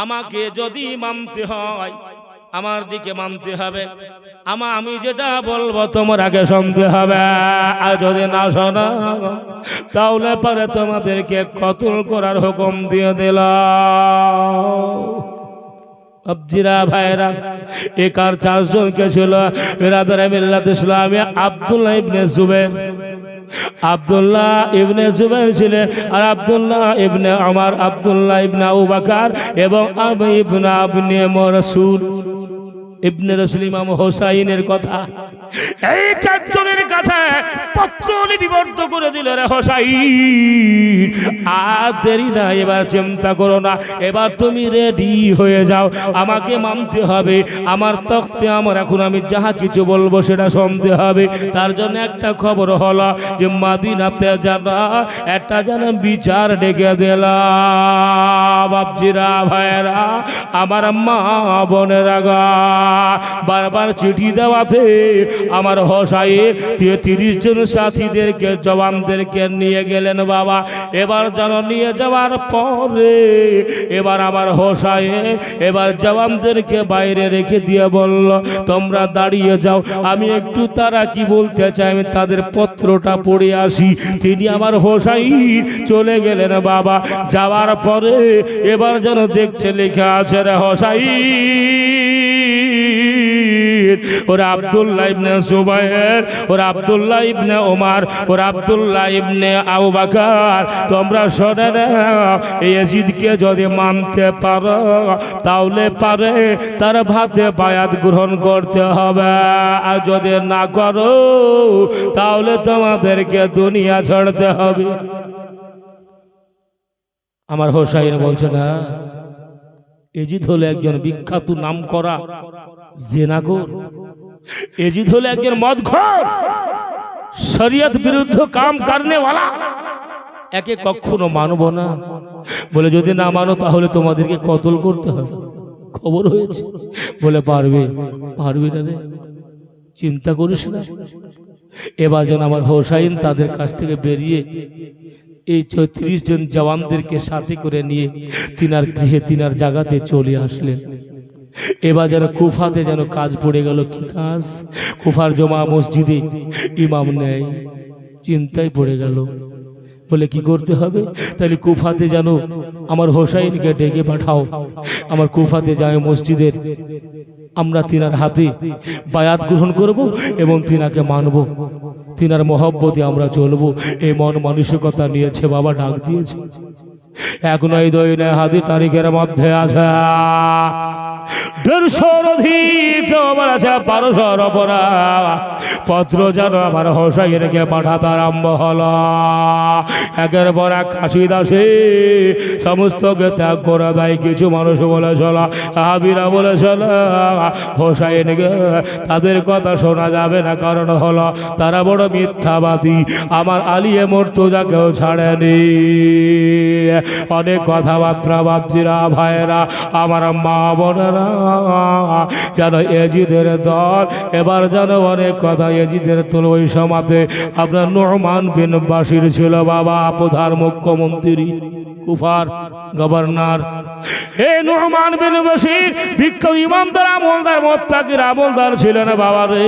আমাকে যদি মানতে হয় আমার দিকে মানতে হবে, আমি যেটা বলবো তোমার আগে শুনতে হবে। আর যদি না শোনো তাহলে পরে তোমাদেরকে কতল করার হুকুম দিয়ে দিলাম। আব্জিরা ভাইরা একার চারজনকে ছিল বিরাদরে মিল্লাত ইসলামী। আব্দুল্লাহ ইবনে জুবাইর, আব্দুল্লাহ ইবনে জুবাইর ছিলেন, আর আব্দুল্লাহ ইবনে ওমর, আব্দুল্লাহ ইবনে আবু বকর এবং আবু ইবনে রাসূল ইবনে রাসূল ইমাম হোসাইনের কথা এই চারজনের কাছে পত্র লিপিবদ্ধ করে দিল। রে হোসাইন, আর দেরি না, এবার চিন্তা করো না, এবার তুমি রেডি হয়ে যাও, আমাকে মানতে হবে। আমার তখতে আমার এখন আমি যাহা কিছু বলবো সেটা শুনতে হবে। তার জন্য একটা খবর হলো যে মদিনাতে যারা একটা যেন বিচার ডেকে দিলাম। বাপজিরা ভাইরা আমার মা বোনেরা গা, বারবার চিঠি দেওয়াতে আমার হোসাইন 33 জন সাথীদেরকে জওয়ানদেরকে নিয়ে গেলেন বাবা। এবার যেন নিয়ে যাওয়ার পরে এবার আমার হোসাইন এবার জওয়ানদেরকে বাইরে রেখে দিয়ে বলল, তোমরা দাঁড়িয়ে যাও, আমি একটু তারা কি বলতে চাই আমি তাদের পত্রটা পড়ে আসি। তিনি আমার হোসাইন চলে গেলেন বাবা। যাওয়ার পরে এবার যেন দেখছে লেখা আছে, রে হোসাইন, ওরা আব্দুল্লাহ ইবনে জুবাইর, ওরা আব্দুল্লাহ ইবনে ওমর, ওরা আব্দুল্লাহ ইবনে আবু বকর, তোমরা শোনো না, ইয়াজিদকে যদি মানতে পারো তাহলে পারে তার ভাতে বায়াত গ্রহণ করতে হবে, আর যদি না করো তাহলে তোমাদেরকে দুনিয়া ছাড়তে হবে। আমার হোসাইন বলছে না, ইয়াজিদ হলো একজন বিখ্যাত নাম করা জেনাগর, ইয়াজিদ হলো একজন মদখোর, শরিয়ত বিরুদ্ধ কাম করনে ওয়ালা, একে কখনো মানব না। বলে যদি না মানো তাহলে তোমাদেরকে কতল করতে হবে। খবর হয়েছে, বলে পারবে পারবি না রে, চিন্তা করিস না। এবার যেন আমার হোসাইন তাদের কাছ থেকে বেরিয়ে এই 34 জন জওয়ানদেরকে সাথে করে নিয়ে তিনার গৃহে তিনার জায়গাতে চলে আসলেন। এবার যেন কুফাতে যেন কাজ পড়ে গেল। কি কাজ? কুফার জমা মসজিদে ইমাম নেই, চিন্তায় পড়ে গেল। বলে কি করতে হবে? তাহলে কুফাতে যেন আমার হোসাইনকে ডেকে পাঠাও, আমার কুফাতে যায় মসজিদের, আমরা তিনার হাতে বায়াত গ্রহণ করব এবং তিনাকে মানব, তিনার মহব্বতে আমরা চলবো। এই মন মানসিকতা নিয়েছে বাবা, ডাক দিয়েছে। 1 নয় 2 নয় হাদি তারিখের মধ্যে আছে 150 অধিক, 1200 অপরা পত্র যেন আমার হোসাইনকে পাঠাতে আরম্ভ হলো। একের পর এক কাশিদাসে সমস্তকে ত্যাগ করে দেয়। কিছু মানুষ বলেছিল, হাবিরা বলেছিল হোসাইনকে তাদের কথা শোনা যাবে না, কারণ হলো তারা বড় মিথ্যাবাদী, আমার আলিয়ে মুর্তজাকেও ছাড়েনি। অনেক কথাবার্তা বাপজিরা ভাইরা আমার মা বোনেরা যেন ইয়াজিদের দল এবার যেন অনেক কথা ইয়াজিদের তোল। ওই সমাজে আপনার নুমান বিন বাশির ছিল বাবা, প্রধান মুখ্যমন্ত্রী, কুফার গভর্নর। এই নুমান বিন বাশির বিখ্যাত ইমামদার আমলদার মুত্তাকির আমলদার ছিলেন বাবা রে।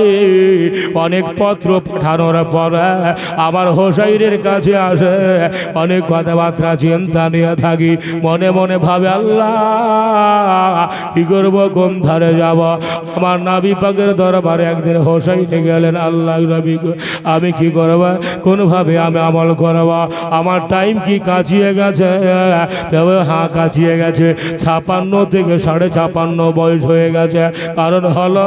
অনেক পত্র পাঠানোর পরে আমার হোসাইনের কাছে আসে, অনেক কথাবার্তা চিন্তা নিয়ে থাকি, মনে মনে ভাবে আল্লাহ কি করব, কোন ধারে যাব। আমার নবী পাকের দরবারে একদিন হোসাইনে গেলেন, আল্লাহ নবী আমি কি করব, কোনভাবে আমি আমল করব, আমার টাইম কি কাছিয়ে গেছে? তবে হ্যাঁ কাছিয়ে গেছে, 56 থেকে 56.5 বয়স হয়ে গেছে। কারণ হলো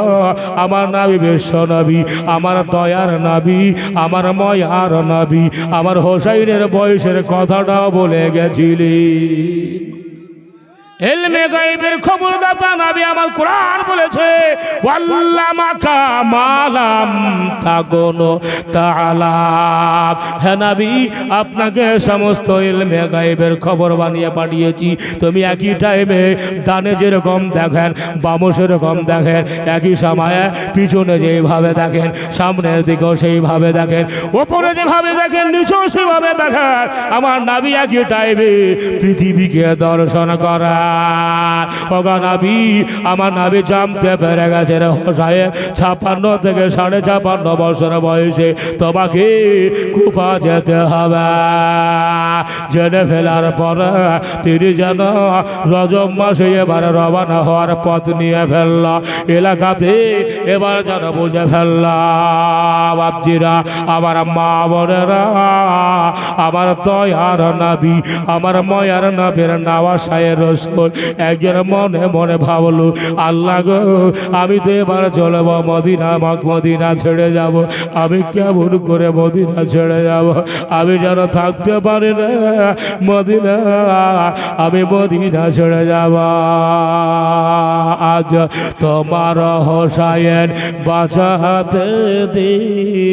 আমার নবী বিশ্ব নবী, আমার দয়ার নবী, আমার ময়ার নবী আমার হোসাইনের বয়সের কথাটাও বলে গেছিলি। ইলমে গায়বের খবরদাতা নবী আমার কোরআন বলেছে, ওয়াল্লামাকা মালাম তাকুনু তাআলাম। হে নবী, আপনাকে সমস্ত ইলমে গায়বের খবর বানিয়ে পাঠিয়েছি। তুমি একই টাইমে ডানে যেরকম দেখেন বামে সেরকম দেখেন, একই সময়ে পিছনে যেভাবে দেখেন সামনের দিকেও সেইভাবে দেখেন, ওপরে যেভাবে দেখেন নিচেও সেভাবে দেখেন। আমার নবী একই টাইমে পৃথিবীকে দর্শন করা। ওগো নবী, আমার নবী জানতে পেরে গেছে রে হোসাইন 56 থেকে 56.5 বছর বয়সে তোমাকে কুফা যেতে হবে। জেনে ফেলার পরে তিনি যেন রজব মাসে এবার রওনা হওয়ার পথ নিয়ে ফেলল। এলাকাতে এবার যেন বুঝে ফেলল বাপজিরা, আমার মা বোনেরা, আমার দয়ার নবী, আমার ময়ার নবীর নওয়াসায়ে রাসূল একজন মনে মনে ভাবলো, আল্লাহ গো, আমি তো এবার চলব মদিনা, মদিনা ছেড়ে যাব। আমি কেমন করে মদিনা ছেড়ে যাব? আমি যেন থাকতে পারি না মদিনা, আমি মদিনা ছেড়ে যাব। আজ তোমার হোসাইন বাঁচাতে দি